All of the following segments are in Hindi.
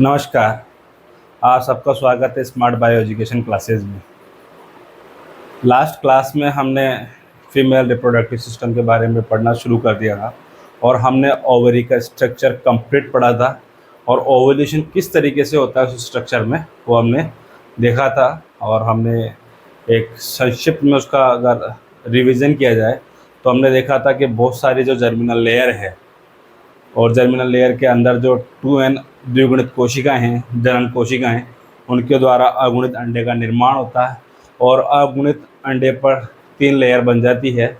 नमस्कार। आप सबका स्वागत है स्मार्ट बायो एजुकेशन क्लासेस में। लास्ट क्लास में हमने फीमेल रिप्रोडक्टिव सिस्टम के बारे में पढ़ना शुरू कर दिया था और हमने ओवरी का स्ट्रक्चर कंप्लीट पढ़ा था और ओवुलेशन किस तरीके से होता है उस स्ट्रक्चर में वो हमने देखा था। और हमने एक संक्षिप्त में उसका अगर रिवीजन किया जाए तो हमने देखा था कि बहुत सारी जो जर्मिनल लेयर है और जर्मिनल लेयर के अंदर जो 2n द्विगुणित कोशिकाएं हैं, जनन कोशिकाएं, उनके द्वारा अगुणित अंडे का निर्माण होता है और अगुणित अंडे पर 3 लेयर बन जाती है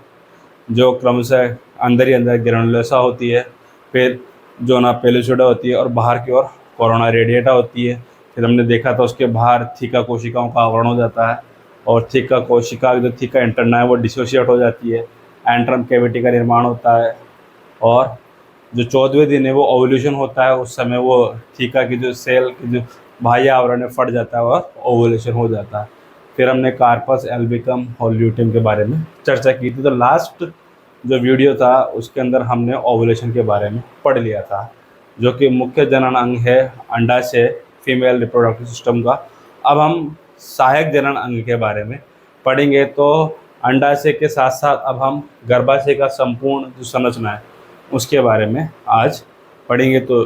जो क्रमशः अंदर ही अंदर ग्रेनुलोसा होती है, फिर जोना पेलुसिडा होती है और बाहर की ओर कोरोना रेडिएटा होती है। फिर हमने देखा था उसके बाहर थीका कोशिकाओं का आवरण हो जाता है और थीका कोशिका जो थीका इंटरना है वो डिसोशिएट हो जाती है, एंट्रम कैविटी का निर्माण होता है और जो 14वें दिन है वो ओवुलेशन होता है। उस समय वो थीका की जो सेल की जो बाह्य आवरण है फट जाता है और ओवुलेशन हो जाता है। फिर हमने कार्पस एल्बिकम और ल्यूटियम के बारे में चर्चा की थी। तो लास्ट जो वीडियो था उसके अंदर हमने ओवुलेशन के बारे में पढ़ लिया था, जो कि मुख्य जनन अंग है अंडाशय, फीमेल रिप्रोडक्टिव सिस्टम का। अब हम सहायक जनन अंग के बारे में पढ़ेंगे। तो अंडाशय के साथ साथ अब हम गर्भाशय का संपूर्ण जो संरचना है उसके बारे में आज पढ़ेंगे। तो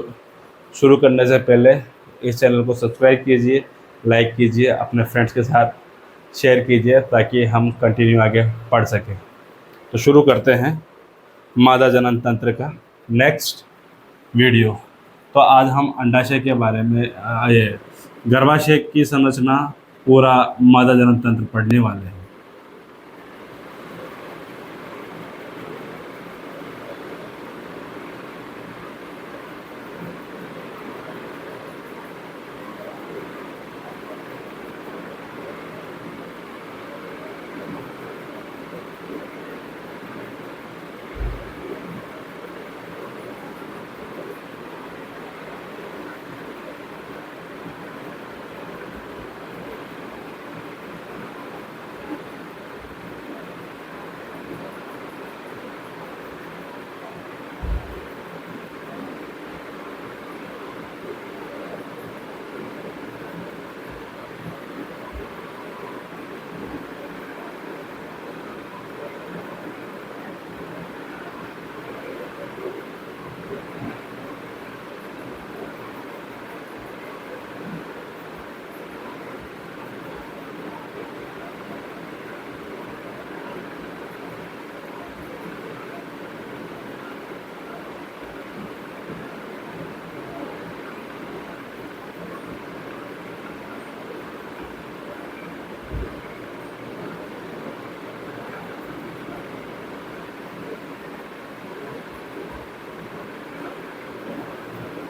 शुरू करने से पहले इस चैनल को सब्सक्राइब कीजिए, लाइक कीजिए, अपने फ्रेंड्स के साथ शेयर कीजिए ताकि हम कंटिन्यू आगे पढ़ सकें। तो शुरू करते हैं मादा जनन तंत्र का नेक्स्ट वीडियो। तो आज हम अंडाशय के बारे में ये गर्भाशय की संरचना पूरा मादा जनन तंत्र पढ़ने वाले हैं।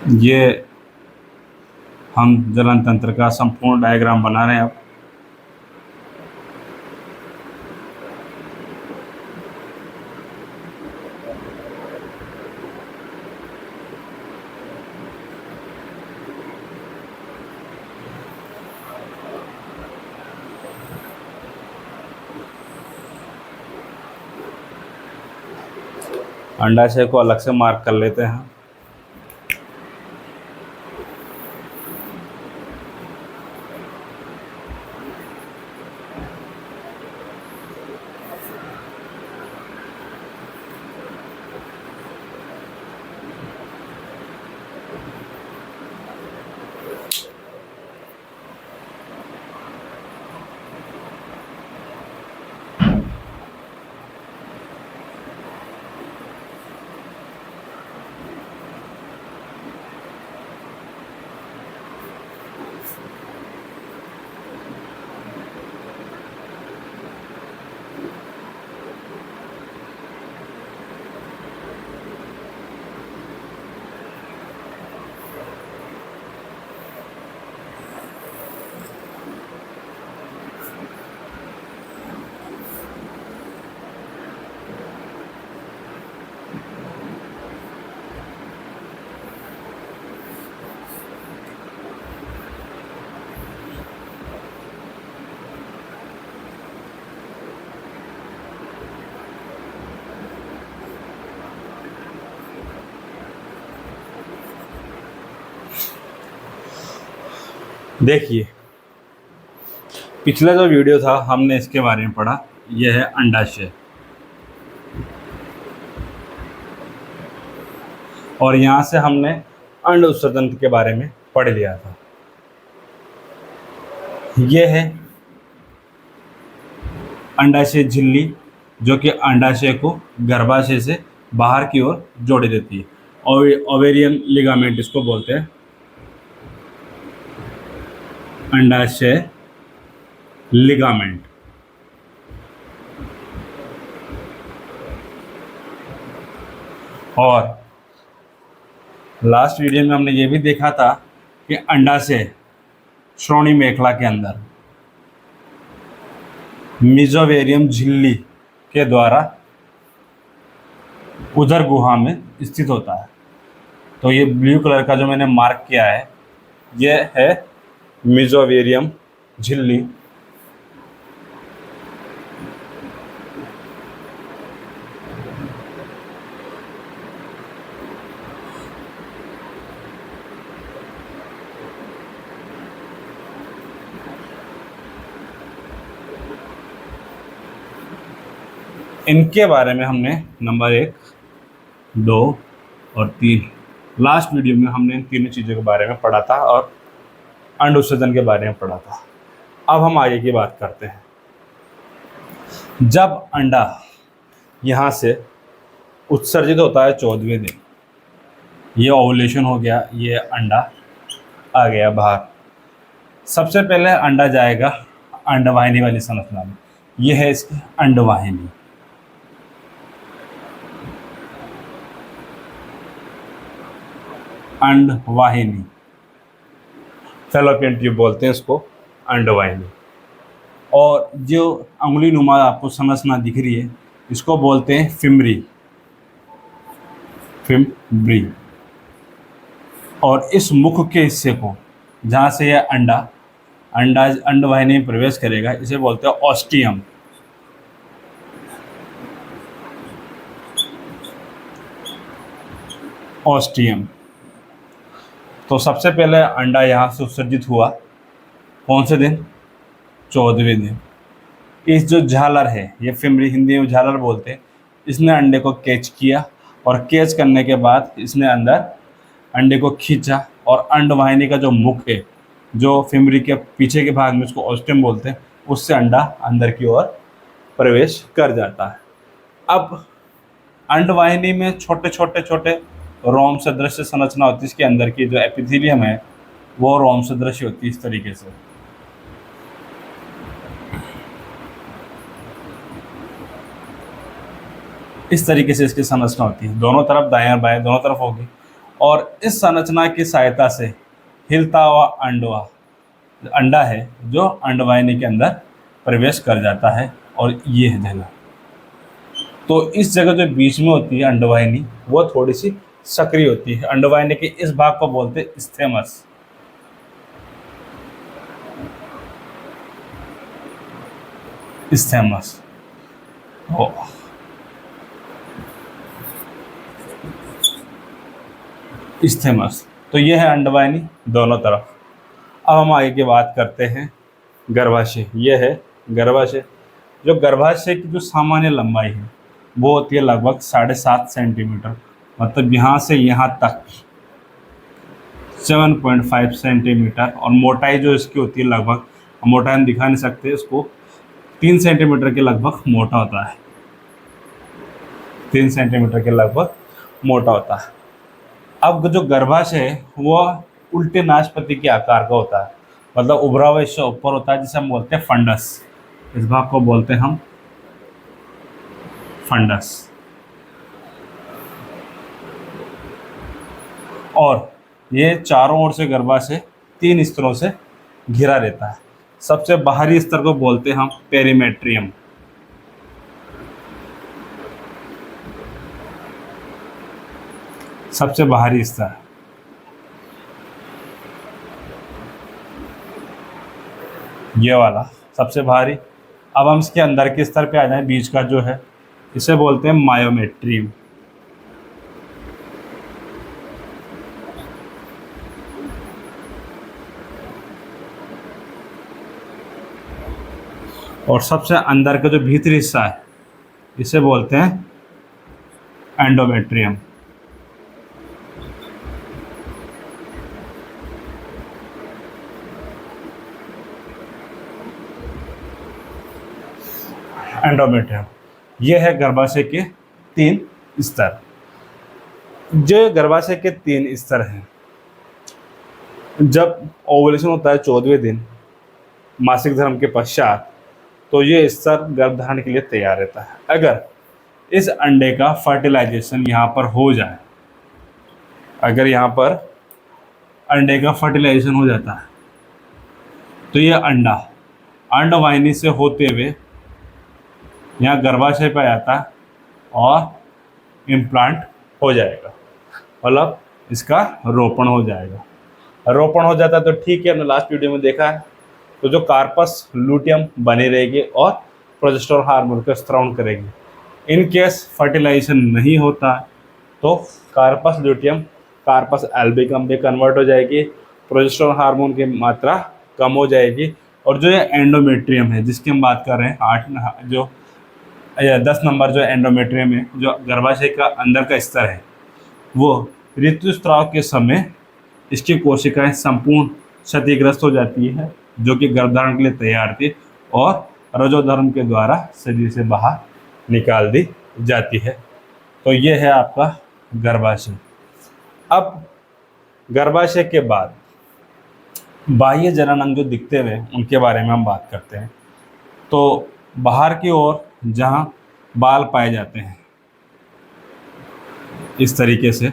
ये हम जनन तंत्र का संपूर्ण डायग्राम बना रहे हैं। अब अंडाशय को अलग से मार्क कर लेते हैं। देखिए, पिछला जो वीडियो था हमने इसके बारे में पढ़ा, यह है अंडाशय, और यहाँ से हमने अंड उत्सर्जन के बारे में पढ़ लिया था। यह है अंडाशय झिल्ली, जो कि अंडाशय को गर्भाशय से बाहर की ओर जोड़े देती है। ओवेरियन लिगामेंट इसको बोलते हैं, अंडाशय लिगामेंट। और लास्ट वीडियो में हमने ये भी देखा था कि अंडाशय श्रोणि मेखला के अंदर मेसोवेरियम झिल्ली के द्वारा उदर गुहा में स्थित होता है। तो ये ब्लू कलर का जो मैंने मार्क किया है, यह है मेसोवेरियम झिल्ली। इनके बारे में हमने नंबर 1, 2 और 3 लास्ट वीडियो में हमने इन तीनों चीज़ों के बारे में पढ़ा था और अंड उत्सर्जन के बारे में पढ़ा था। अब हम आगे की बात करते हैं। जब अंडा यहाँ से उत्सर्जित होता है 14वें दिन, ये ओवुलेशन हो गया, ये अंडा आ गया बाहर। सबसे पहले अंडा जाएगा अंडवाहिनी वाली संरचना में, ये है इसकी अंडवाहिनी। अंडवाहिनी, फैलोपियन ट्यूब बोलते हैं इसको, अंडवाहिनी। और जो अंगुली नुमा आपको संरचना दिख रही है, इसको बोलते हैं फिमरी, फिमरी। और इस मुख के हिस्से को, जहाँ से यह अंडवाहिनी में प्रवेश करेगा, इसे बोलते हैं ऑस्टियम। ऑस्टियम। तो सबसे पहले अंडा यहाँ से उत्सर्जित हुआ, कौन से दिन? 14वें दिन। इस जो झालर है, ये फिमरी, हिंदी में झालर बोलते हैं, इसने अंडे को कैच किया, और कैच करने के बाद इसने अंदर अंडे को खींचा, और अंडवाहिनी का जो मुख है, जो फिमरी के पीछे के भाग में, उसको ऑस्टियम बोलते हैं, उससे अंडा अंदर की ओर प्रवेश कर जाता है। अब अंडवाहिनी में छोटे छोटे रोम सदृश संरचना होती है। इसके अंदर की जो एपिथेलियम है वो रोम सदृश होती है। इस तरीके से इसकी संरचना होती है, दोनों तरफ, दाएं और बाएं दोनों तरफ होगी। और इस संरचना की सहायता से हिलता हुआ अंडा है जो अंडवाहिनी के अंदर प्रवेश कर जाता है, और ये है जगह। तो इस जगह जो बीच में होती है अंडवाहिनी, वो थोड़ी सी सक्रिय होती है। अंडवाहिनी के इस भाग को बोलते हैं स्थेमस। स्थेमस। स्थेमस। तो ये है अंडवाहिनी दोनों तरफ। अब हम आगे की बात करते हैं गर्भाशय। ये है गर्भाशय। जो गर्भाशय की जो सामान्य लंबाई है वो होती है लगभग 7.5 सेंटीमीटर, मतलब यहाँ से यहाँ तक 7.5 सेंटीमीटर। और मोटाई जो इसकी होती है लगभग, मोटाई हम दिखा नहीं सकते इसको, 3 सेंटीमीटर के लगभग मोटा होता है। 3 सेंटीमीटर के लगभग मोटा होता है। अब जो गर्भाशय है वो उल्टे नाशपति के आकार का होता है, मतलब उभरा हुआ हिस्सा ऊपर होता है, जिसे हम बोलते हैं फंडस। इस भाग को बोलते हैं हम फंडस। और ये चारों ओर से गर्भाशय 3 स्तरों से घिरा रहता है। सबसे बाहरी स्तर को बोलते हैं हम पेरीमेट्रियम। सबसे बाहरी स्तर, ये वाला सबसे भारी। अब हम इसके अंदर के स्तर पे आ जाएं, बीच का जो है, इसे बोलते हैं मायोमेट्रियम। और सबसे अंदर का जो भीतरी हिस्सा है इसे बोलते हैं एंडोमेट्रियम। एंडोमेट्रियम ये है गर्भाशय के 3 स्तर। जो गर्भाशय के 3 स्तर हैं, जब ओवुलेशन होता है 14वें दिन मासिक धर्म के पश्चात, तो ये स्तर गर्भधारण के लिए तैयार रहता है। अगर इस अंडे का फर्टिलाइजेशन यहाँ पर हो जाए, अगर यहाँ पर अंडे का फर्टिलाइजेशन हो जाता है तो ये अंडा अंडवाहिनी से होते हुए यहाँ गर्भाशय पर आता है और इम्प्लांट हो जाएगा, मतलब इसका रोपण हो जाएगा। रोपण हो जाता है तो ठीक है, हमने लास्ट वीडियो में देखा है। तो जो कार्पस लूटियम बनी रहेगी और प्रोजेस्टेरोन हार्मोन का स्त्राव करेगी। इन केस फर्टिलाइजेशन नहीं होता है तो कार्पस लूटियम कार्पस एल्बिकम में कन्वर्ट हो जाएगी, प्रोजेस्टेरोन हार्मोन की मात्रा कम हो जाएगी, और जो ये एंडोमेट्रियम है जिसकी हम बात कर रहे हैं 10 नंबर जो एंडोमेट्रियम है, जो गर्भाशय का अंदर का स्तर है, वो ऋतुस्राव के समय इसकी कोशिकाएं संपूर्ण क्षतिग्रस्त हो जाती है, जो कि गर्भधारण के लिए तैयार थी, और रजोधर्म के द्वारा शरीर से बाहर निकाल दी जाती है। तो ये है आपका गर्भाशय। अब गर्भाशय के बाद बाह्य जनन अंग जो दिखते हुए उनके बारे में हम बात करते हैं। तो बाहर की ओर जहाँ बाल पाए जाते हैं, इस तरीके से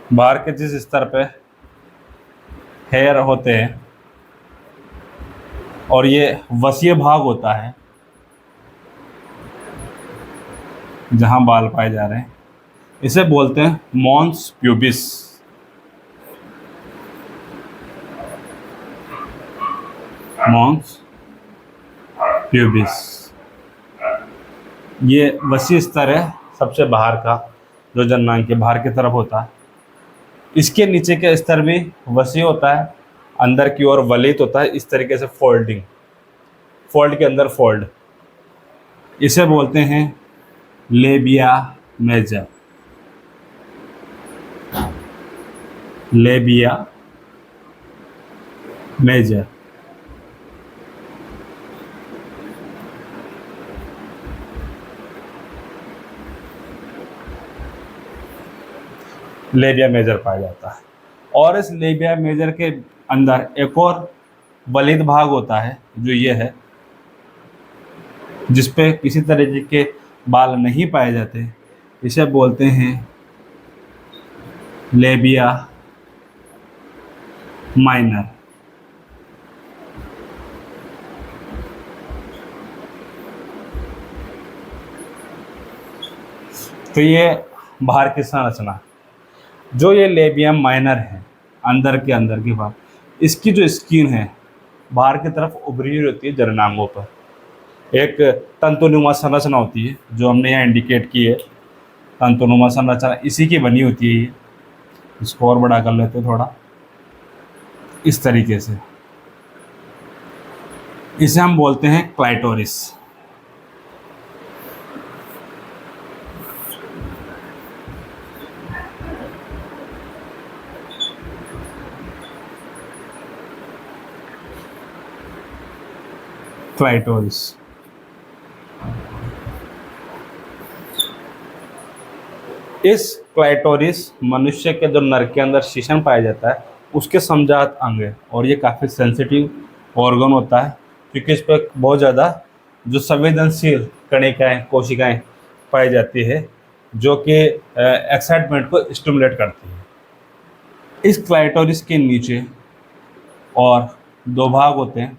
बाहर के जिस स्तर पे हेयर होते हैं और ये वसीय भाग होता है जहाँ बाल पाए जा रहे हैं, इसे बोलते हैं मॉन्स प्यूबिस। मॉन्स प्यूबिस ये वसीय स्तर है सबसे बाहर का, जो जननांग के बाहर की तरफ होता है। इसके नीचे के स्तर भी वसीय होता है, अंदर की ओर वलित होता है, इस तरीके से फोल्डिंग, फोल्ड के अंदर फोल्ड। इसे बोलते हैं labia major. Labia major. Labia major पाया जाता है, और इस लेबिया मेजर के अंदर एक और वलित भाग होता है जो ये है, जिस पे किसी तरीके के बाल नहीं पाए जाते। इसे बोलते हैं लेबिया माइनर। तो ये बाहर की संरचना, जो ये लेबियम माइनर है अंदर के भाग, इसकी जो स्किन है बाहर की तरफ उभरी हुई होती है जननांगों पर। एक तंतुनुमा संरचना होती है जो हमने यहाँ इंडिकेट की है, तंतुनुमा संरचना इसी की बनी होती है। ये इसको और बड़ा कर लेते हैं थोड़ा, इस तरीके से। इसे हम बोलते हैं क्लाइटोरिस। क्लाइटोरिस इस क्लाइटोरिस मनुष्य के जो नर के अंदर शीशन पाया जाता है उसके समजात अंग है, और ये काफ़ी सेंसिटिव ऑर्गन होता है क्योंकि इस पर बहुत ज़्यादा जो संवेदनशील कणिकाएं कोशिकाएं पाई जाती है, जो कि एक्साइटमेंट को स्टिमुलेट करती है। इस क्लाइटोरिस के नीचे और 2 भाग होते हैं।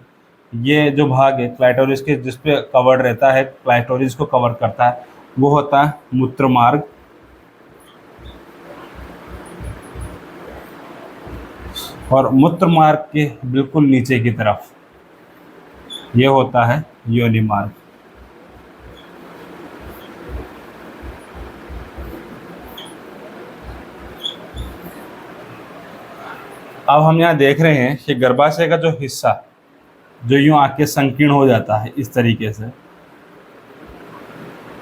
ये जो भाग है क्लाइटोरिस के जिस पे कवर्ड रहता है, क्लाइटोरिस को कवर करता है, वो होता है मूत्रमार्ग, और मूत्रमार्ग के बिल्कुल नीचे की तरफ ये होता है योनि मार्ग। अब हम यहाँ देख रहे हैं कि गर्भाशय का जो हिस्सा जो यूं आके संकीर्ण हो जाता है इस तरीके से,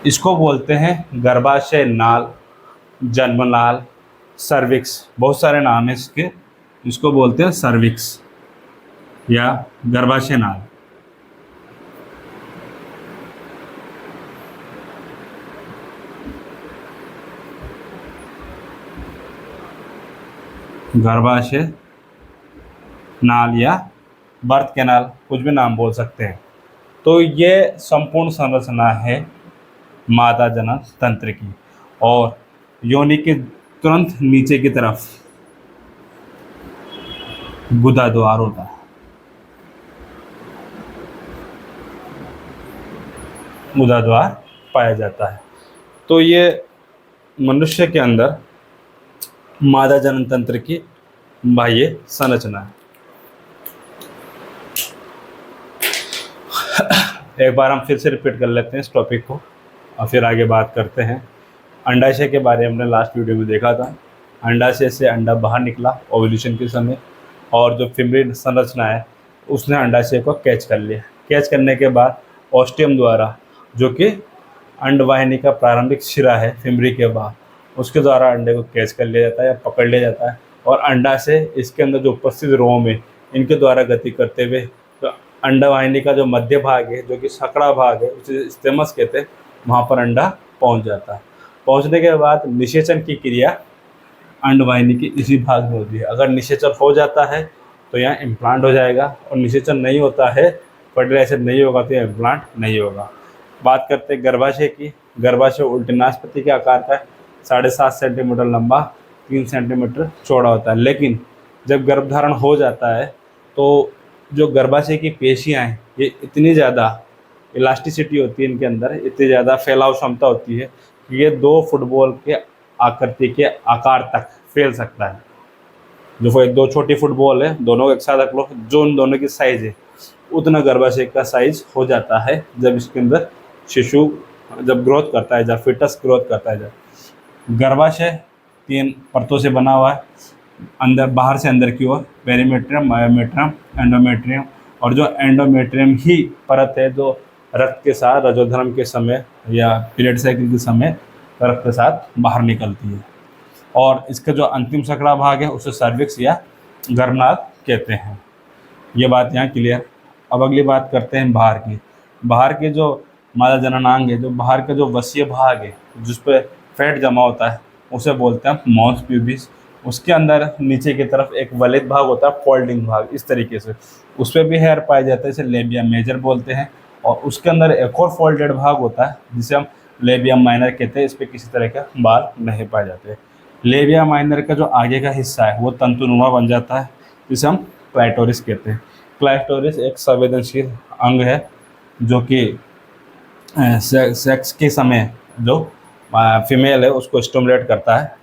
इसको बोलते हैं गर्भाशय नाल, जन्मनाल, सर्विक्स, बहुत सारे नाम है इसके। इसको बोलते हैं सर्विक्स या गर्भाशय नाल। गर्भाशय नाल या बर्थ कैनाल, कुछ भी नाम बोल सकते हैं। तो ये संपूर्ण संरचना है मादा जनन तंत्र की, और योनि के तुरंत नीचे की तरफ गुदा द्वार होता है। गुदा द्वार पाया जाता है। तो ये मनुष्य के अंदर मादा जनन तंत्र की बाह्य संरचना है। एक बार हम फिर से रिपीट कर लेते हैं इस टॉपिक को और फिर आगे बात करते हैं। अंडाशय के बारे में हमने लास्ट वीडियो में देखा था। अंडाशय से अंडा बाहर निकला ओव्यूलेशन के समय, और जो फीमेल संरचना है उसने अंडाशय को कैच कर लिया। कैच करने के बाद ऑस्टियम द्वारा, जो कि अंडवाहिनी का प्रारंभिक शिरा है फिमरी के बाद, उसके द्वारा अंडे को कैच कर लिया जाता है या पकड़ लिया जाता है, और अंडा से इसके अंदर जो उपस्थित रोम है इनके द्वारा गति करते हुए तो अंडवाहिनी का जो मध्य भाग है, जो कि सकड़ा भाग है, उसे स्टेमस कहते हैं, वहाँ पर अंडा पहुँच जाता है। पहुँचने के बाद निषेचन की क्रिया अंडवाहिनी की इसी भाग में होती है। अगर निषेचन हो जाता है तो यहाँ इम्प्लांट हो जाएगा, और निषेचन नहीं होता है, फर्टिलाइजेशन नहीं होगा तो इम्प्लांट नहीं होगा। बात करते हैं गर्भाशय की। गर्भाशय उल्टी नाशपति के आकार का है, 7.5 सेंटीमीटर लंबा, 3 सेंटीमीटर चौड़ा होता है। लेकिन जब गर्भधारण हो जाता है तो जो गर्भाशय की पेशियाँ हैं ये इतनी ज़्यादा इलास्टिसिटी होती है इनके अंदर, इतनी ज़्यादा फैलाव क्षमता होती है कि ये 2 फुटबॉल के आकृति के आकार तक फैल सकता है। जो 2 छोटी फुटबॉल है, दोनों को एक साथ रख लो, जो उन दोनों की साइज़ है उतना गर्भाशय का साइज हो जाता है जब इसके अंदर शिशु जब ग्रोथ करता है, जब फिटस ग्रोथ करता है। जब गर्भाशय 3 परतों से बना हुआ है, अंदर बाहर से अंदर की ओर पेरीमेट्रियम, मायोमेट्रियम, एंडोमेट्रियम, और जो एंडोमेट्रियम ही परत है जो रक्त के साथ रजोधर्म के समय या पीरियड साइकिल के समय रक्त के साथ बाहर निकलती है। और इसका जो अंतिम सकड़ा भाग है उसे सर्विक्स या गर्भनाल कहते हैं। ये बात यहाँ क्लियर। अब अगली बात करते हैं बाहर की। बाहर के जो मादा जननांग है, जो बाहर का जो वसीय भाग है जिस पे फैट जमा होता है, उसे बोलते हैं मॉन्स प्यूबिस। उसके अंदर नीचे की तरफ एक वलित भाग होता है, फोल्डिंग भाग, इस तरीके से उस पर भी हेयर पाए जाते हैं, इसे लेबिया मेजर बोलते हैं। और उसके अंदर एक और फोल्डेड भाग होता है जिसे हम लेबिया माइनर कहते हैं, इस पर किसी तरह का बाल नहीं पाए जाते। लेबिया माइनर का जो आगे का हिस्सा है वो तंतुनुमा बन जाता है, जिसे हम क्लाइटोरिस कहते हैं। क्लाइटोरिस एक संवेदनशील अंग है जो कि सेक्स के समय जो फीमेल है उसको स्टिमुलेट करता है।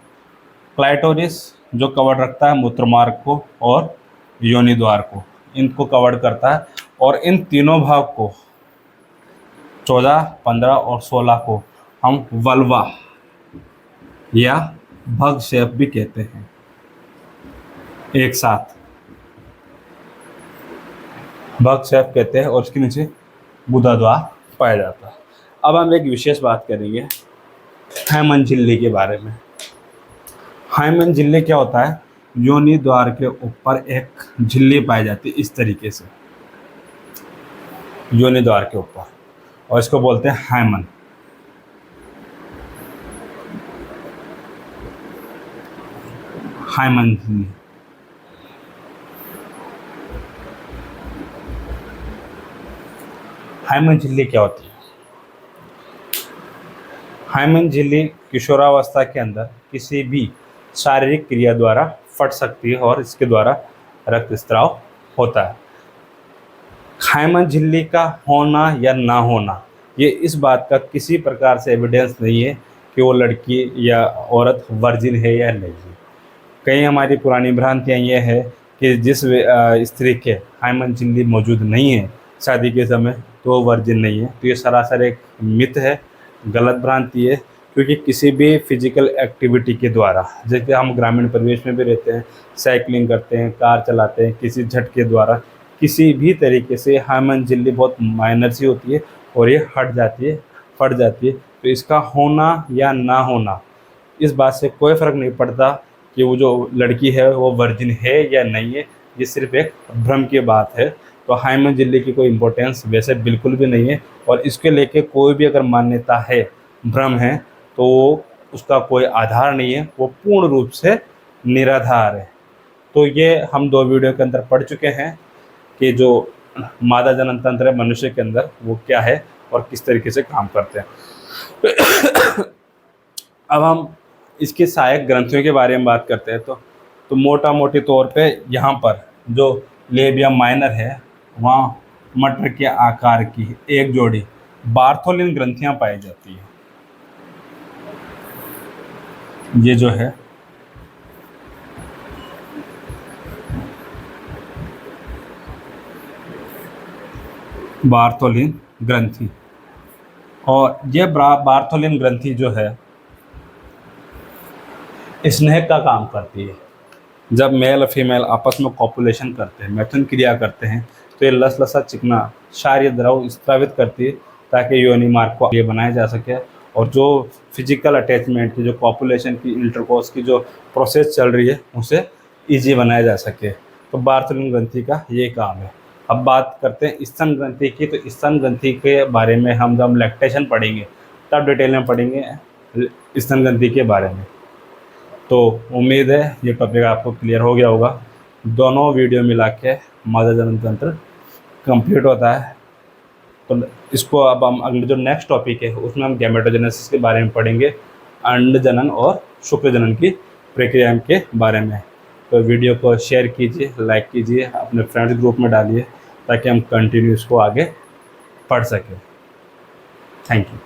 क्लाइटोरिस जो कवर रखता है मूत्रमार्ग को और योनि द्वार को, इनको कवर करता है। और इन तीनों भाग को 14, 15 और 16 को हम वल्वा या भग शेप भी कहते हैं। एक साथ भग शेप कहते हैं, और उसके नीचे गुदा द्वार पाया जाता है। अब हम एक विशेष बात करेंगे हाइमन झिल्ली के बारे में। हाइमन झिल्ली क्या होता है? योनि द्वार के ऊपर एक झिल्ली पाई जाती है इस तरीके से, योनि द्वार के ऊपर, और इसको बोलते हैं हाइमन। हाइमन झिल्ली। हाइमन झिल्ली क्या होती है? हाइमन झिल्ली किशोरावस्था के अंदर किसी भी शारीरिक क्रिया द्वारा फट सकती है और इसके द्वारा रक्तस्राव होता है। हाइमन झिल्ली का होना या ना होना, ये इस बात का किसी प्रकार से एविडेंस नहीं है कि वो लड़की या औरत वर्जिन है या नहीं। कई हमारी पुरानी भ्रांतियाँ ये है कि जिस स्त्री के हाइमन झिल्ली मौजूद नहीं है शादी के समय तो वो वर्जिन नहीं है। तो ये सरासर एक मिथ है, गलत भ्रांति है। क्योंकि किसी भी फिजिकल एक्टिविटी के द्वारा, जैसे हम ग्रामीण परिवेश में भी रहते हैं, साइकिलिंग करते हैं, कार चलाते हैं, किसी झटके द्वारा किसी भी तरीके से हाइमन झिल्ली बहुत माइनर सी होती है और ये हट जाती है, फट जाती है। तो इसका होना या ना होना, इस बात से कोई फ़र्क नहीं पड़ता कि वो जो लड़की है वो वर्जिन है या नहीं है, ये सिर्फ एक भ्रम की बात है। तो हाइमन झिल्ली की कोई इम्पोर्टेंस वैसे बिल्कुल भी नहीं है, और इसके लेके कोई भी अगर मान्यता है, भ्रम है, तो उसका कोई आधार नहीं है, वो पूर्ण रूप से निराधार है। तो ये हम 2 वीडियो के अंदर पढ़ चुके हैं कि जो मादा जनन तंत्र है मनुष्य के अंदर वो क्या है और किस तरीके से काम करते हैं। अब हम इसके सहायक ग्रंथियों के बारे में बात करते हैं। तो मोटा मोटी तौर पे यहाँ पर जो लेबिया माइनर है, वहाँ मटर के आकार की एक जोड़ी बार्थोलिन ग्रंथियाँ पाई जाती है। ये जो है बार्थोलिन ग्रंथि, और ये बार्थोलिन ग्रंथि जो है स्नेह का काम करती है। जब मेल और फीमेल आपस में कॉपुलेशन करते हैं, मैथुन क्रिया करते हैं, तो ये लसलसा चिकना क्षारीय द्रव स्रावित करती है ताकि योनि मार्ग को आगे बनाया जा सके, और जो फिजिकल अटैचमेंट की, जो कॉपुलेशन की, इंटरकोर्स की जो प्रोसेस चल रही है, उसे ईजी बनाया जा सके। तो बार्थोलिन ग्रंथि का ये काम है। अब बात करते हैं स्तन ग्रंथि की। तो स्तन ग्रंथि के बारे में हम जब लैक्टेशन पढ़ेंगे तब डिटेल में पढ़ेंगे स्तन ग्रंथि के बारे में। तो उम्मीद है ये टॉपिक आपको क्लियर हो गया होगा। दोनों वीडियो मिला के मादा जनन तंत्र कंप्लीट होता है। तो इसको अब हम अगले जो नेक्स्ट टॉपिक है उसमें हम गैमेटोजेनेसिस के बारे में पढ़ेंगे, अंड जनन और शुक्र जनन की प्रक्रिया के बारे में। तो वीडियो को शेयर कीजिए, लाइक कीजिए, अपने फ्रेंड्स ग्रुप में डालिए ताकि हम कंटिन्यू इसको आगे पढ़ सकें। Thank you.